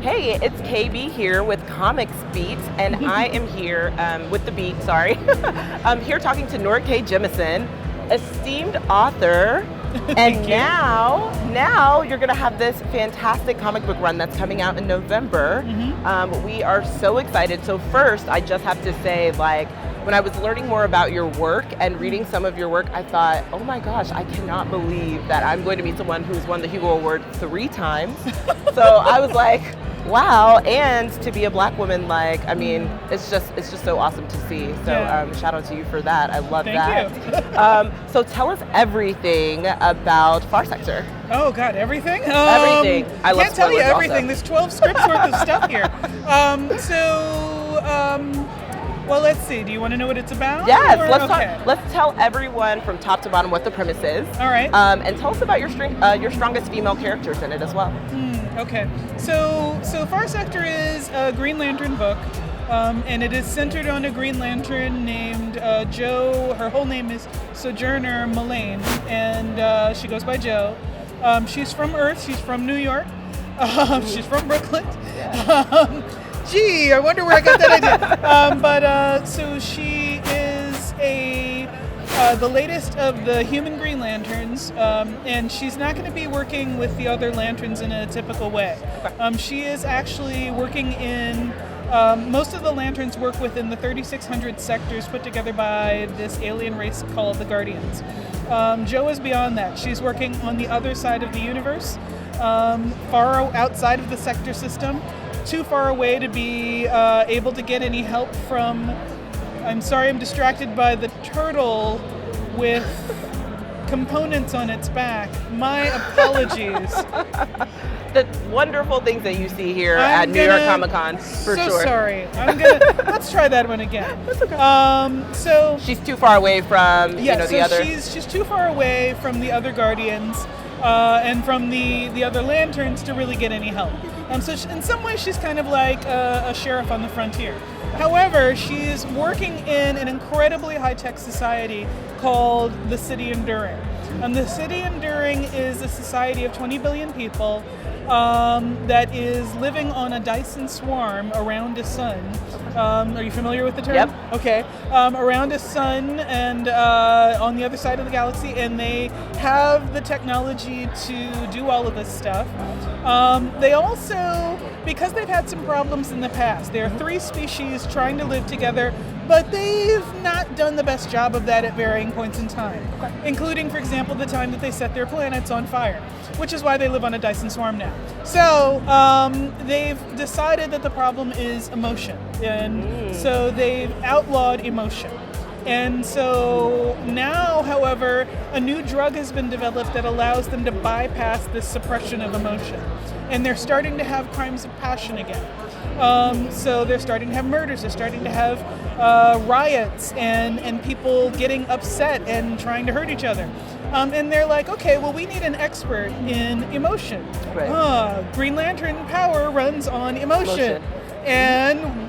Hey, it's KB here with Comics Beat, and I am here with the Beat, sorry. I'm here talking to Nora K. Jemisin, esteemed author, and now you're gonna have this fantastic comic book run that's coming out in November. We are so excited. So first, I just have to say, like, when I was learning more about your work and reading some of your work, I thought, oh my gosh, I cannot believe that I'm going to meet someone who's won the Hugo Award 3 times. So I was like, wow, and to be a Black woman, like, I mean, it's just so awesome to see. So shout out to you for that. I love that. Thank you. So tell us everything about Far Sector. Oh God, everything? Everything. I love can't tell you spoilers everything. also. There's 12 scripts worth of stuff here. Well, let's see. Do you want to know what it's about? Yes, or? let's tell everyone from top to bottom what the premise is. All right. And tell us about your strongest female characters in it as well. Okay. So Far Sector is a Green Lantern book, and it is centered on a Green Lantern named Jo. Her whole name is Sojourner Mullein, and she goes by Jo. She's from Earth. She's from New York. She's from Brooklyn. Yeah. Gee, I wonder where I got that idea. So she is the latest of the human Green Lanterns, and she's not going to be working with the other Lanterns in a typical way. She is actually working in, most of the Lanterns work within the 3,600 sectors put together by this alien race called the Guardians. Jo is beyond that. She's working on the other side of the universe, far outside of the sector system. Too far away to be able to get any help from, I'm sorry, I'm distracted by the turtle with components on its back. My apologies. The wonderful things that you see here at New York Comic Con, for sure. So sorry. Let's try that one again. That's okay. So she's too far away from the other. She's too far away from the other Guardians and from the other Lanterns to really get any help. So in some ways, she's kind of like a sheriff on the frontier. However, she's working in an incredibly high-tech society called the City Enduring. The City Enduring is a society of 20 billion people that is living on a Dyson swarm around a sun. Are you familiar with the term? Yep. Okay. Around a sun and on the other side of the galaxy, and they have the technology to do all of this stuff. They also, because they've had some problems in the past, there are 3 species trying to live together, but they've not done the best job of that at varying points in time, including, for example, the time that they set their planets on fire, which is why they live on a Dyson swarm now. So they've decided that the problem is emotion, and so they've outlawed emotion. And so now, however, a new drug has been developed that allows them to bypass this suppression of emotion. And they're starting to have crimes of passion again. So they're starting to have murders, they're starting to have riots and people getting upset and trying to hurt each other. And they're like, okay, well, we need an expert in emotion. Right. Green Lantern power runs on emotion. And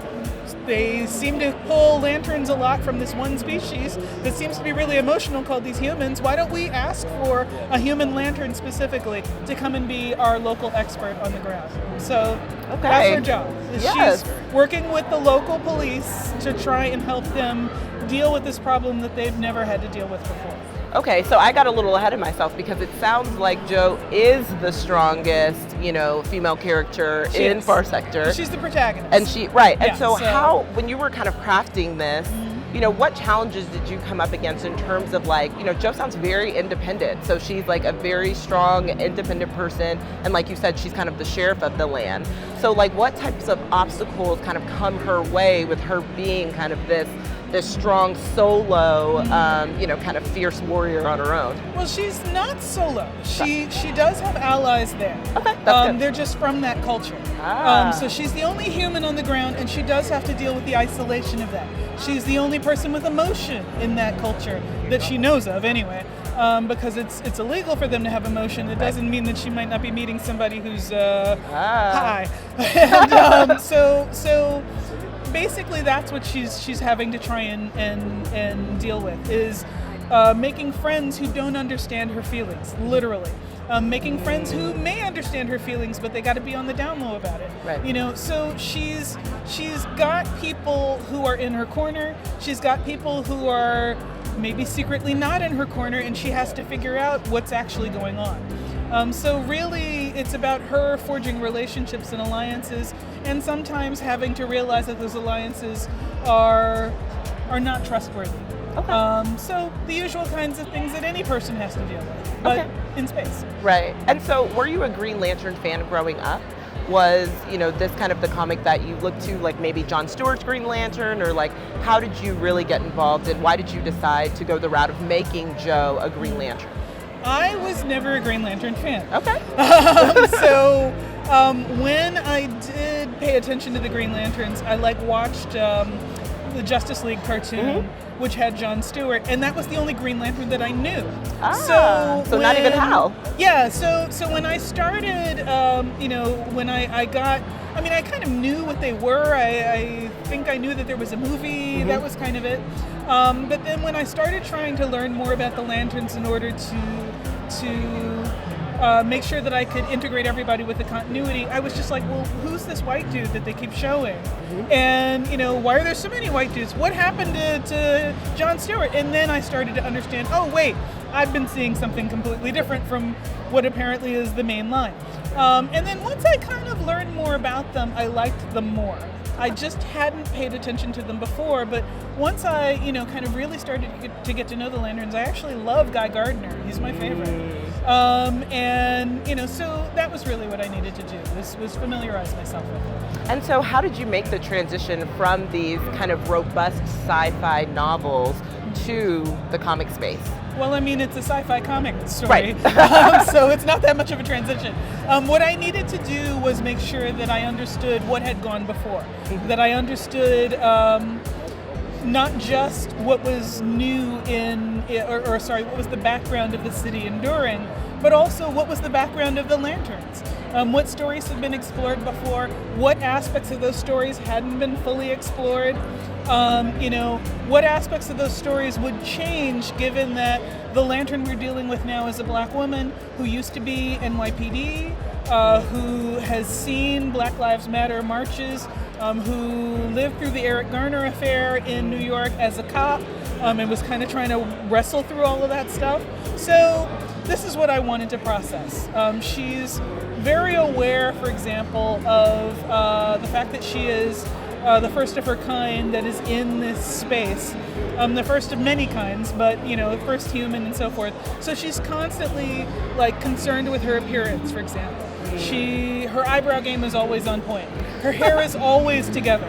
they seem to pull lanterns a lot from this one species that seems to be really emotional called these humans. Why don't we ask for a human lantern specifically to come and be our local expert on the ground? So that's her job. Yes. She's working with the local police to try and help them deal with this problem that they've never had to deal with before. Okay, so I got a little ahead of myself because it sounds like Jo is the strongest, female character in Far Sector. She's the protagonist. And so how, when you were kind of crafting this, what challenges did you come up against in terms of Jo sounds very independent. So she's like a very strong, independent person. And like you said, she's kind of the sheriff of the land. So what types of obstacles kind of come her way with her being kind of this strong solo, kind of fierce warrior on her own? Well, she's not solo. She does have allies there. Okay, that's good. They're just from that culture. So she's the only human on the ground, and she does have to deal with the isolation of that. She's the only person with emotion in that culture that she knows of, anyway. Because it's illegal for them to have emotion. It doesn't mean that she might not be meeting somebody who's high. And so basically that's what she's having to try and deal with is making friends who don't understand her feelings, literally. Making friends who may understand her feelings, but they got to be on the down low about it. Right. You know, so she's got people who are in her corner. She's got people who are maybe secretly not in her corner, and she has to figure out what's actually going on. So really, it's about her forging relationships and alliances, and sometimes having to realize that those alliances are not trustworthy. Okay. So the usual kinds of things that any person has to deal with, but in space. Right. And so were you a Green Lantern fan growing up? Was, this kind of the comic that you looked to, like maybe Jon Stewart's Green Lantern, or like how did you really get involved, and why did you decide to go the route of making Joe a Green Lantern? I was never a Green Lantern fan. Okay. So when I did pay attention to the Green Lanterns, I watched the Justice League cartoon, which had Jon Stewart, and that was the only Green Lantern that I knew. So not even Hal. Yeah, so when I started, when I got, I kind of knew what they were. I think I knew that there was a movie, that was kind of it. But then when I started trying to learn more about the Lanterns in order to make sure that I could integrate everybody with the continuity, I was just like, well, who's this white dude that they keep showing? And, why are there so many white dudes? What happened to Jon Stewart? And then I started to understand, oh, wait, I've been seeing something completely different from what apparently is the main line. And then once I kind of learned more about them, I liked them more. I just hadn't paid attention to them before, but once I, kind of really started to get to know the Lanterns, I actually love Guy Gardner. He's my favorite. And, so that was really what I needed to do, was familiarize myself with it. And so how did you make the transition from these kind of robust sci-fi novels to the comic space? Well, it's a sci-fi comic story, right. So it's not that much of a transition. What I needed to do was make sure that I understood what had gone before, that I understood not just what was new what was the background of the city enduring, but also what was the background of the Lanterns. What stories had been explored before, what aspects of those stories hadn't been fully explored, what aspects of those stories would change given that the Lantern we're dealing with now is a black woman who used to be NYPD, who has seen Black Lives Matter marches, who lived through the Eric Garner affair in New York as a cop, and was kind of trying to wrestle through all of that stuff. So this is what I wanted to process. She's very aware, for example, of the fact that she is the first of her kind that is in this space. The first of many kinds, but, first human and so forth. So she's constantly, concerned with her appearance, for example. Her eyebrow game is always on point. Her hair is always together.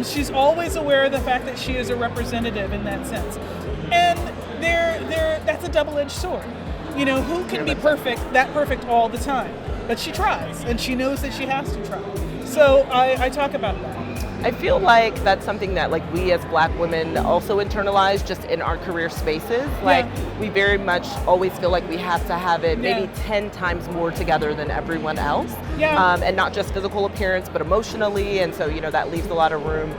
She's always aware of the fact that she is a representative in that sense. And that's a double-edged sword. Who can be that perfect all the time? But she tries, and she knows that she has to try. So I talk about that. I feel like that's something that we as black women also internalize just in our career spaces. We very much always feel like we have to have it maybe 10 times more together than everyone else. And not just physical appearance, but emotionally. And so, that leaves a lot of room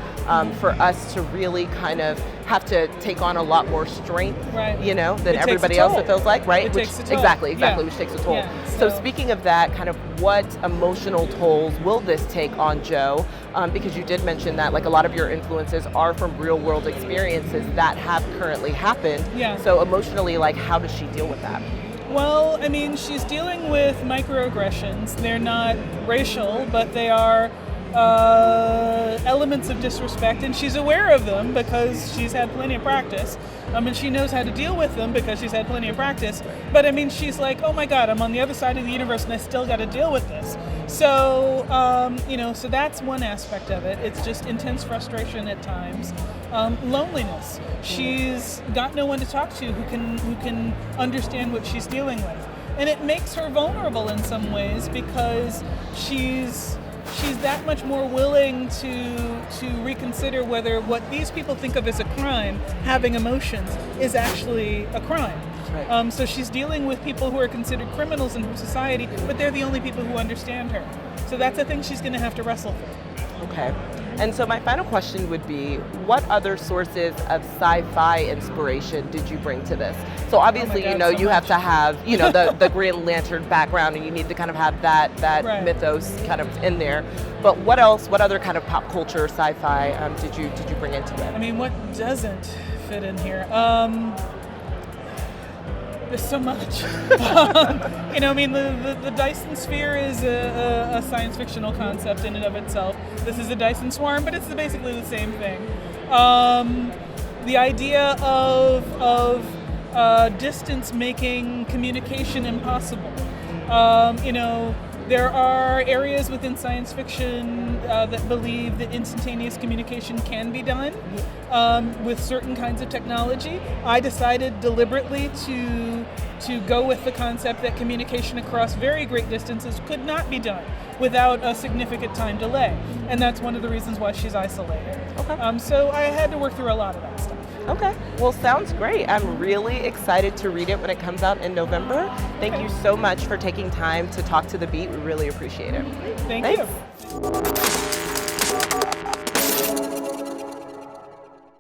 for us to really kind of have to take on a lot more strength, than everybody else, it feels like, right? It takes a toll. Exactly, which takes a toll. Yeah, so speaking of that, kind of what emotional tolls will this take on Joe? Because you did mention that a lot of your influences are from real world experiences that have currently happened. So emotionally, how does she deal with that? Well, she's dealing with microaggressions. They're not racial, but they are elements of disrespect, and she's aware of them because she's had plenty of practice. And she knows how to deal with them because she's had plenty of practice. But she's like, oh my God, I'm on the other side of the universe and I still got to deal with this. So, so that's one aspect of it. It's just intense frustration at times. Loneliness. She's got no one to talk to who can understand what she's dealing with. And it makes her vulnerable in some ways because she's that much more willing to reconsider whether what these people think of as a crime, having emotions, is actually a crime. Right. So she's dealing with people who are considered criminals in her society, but they're the only people who understand her. So that's a thing she's going to have to wrestle through. Okay. And so my final question would be, what other sources of sci-fi inspiration did you bring to this? So obviously, God, so you have much. to have, the Green Lantern background, and you need to kind of have that Right. mythos kind of in there. But what else, what other kind of pop culture sci-fi did you bring into it? I mean, what doesn't fit in here? There's so much. The Dyson sphere is a science fictional concept in and of itself. This is a Dyson swarm, but it's basically the same thing. The idea of distance making communication impossible. There are areas within science fiction that believe that instantaneous communication can be done with certain kinds of technology. I decided deliberately to go with the concept that communication across very great distances could not be done without a significant time delay. And that's one of the reasons why she's isolated. Okay. So I had to work through a lot of that stuff. Okay, well, sounds great. I'm really excited to read it when it comes out in November. Thank you so much for taking time to talk to The Beat. We really appreciate it. Thank you.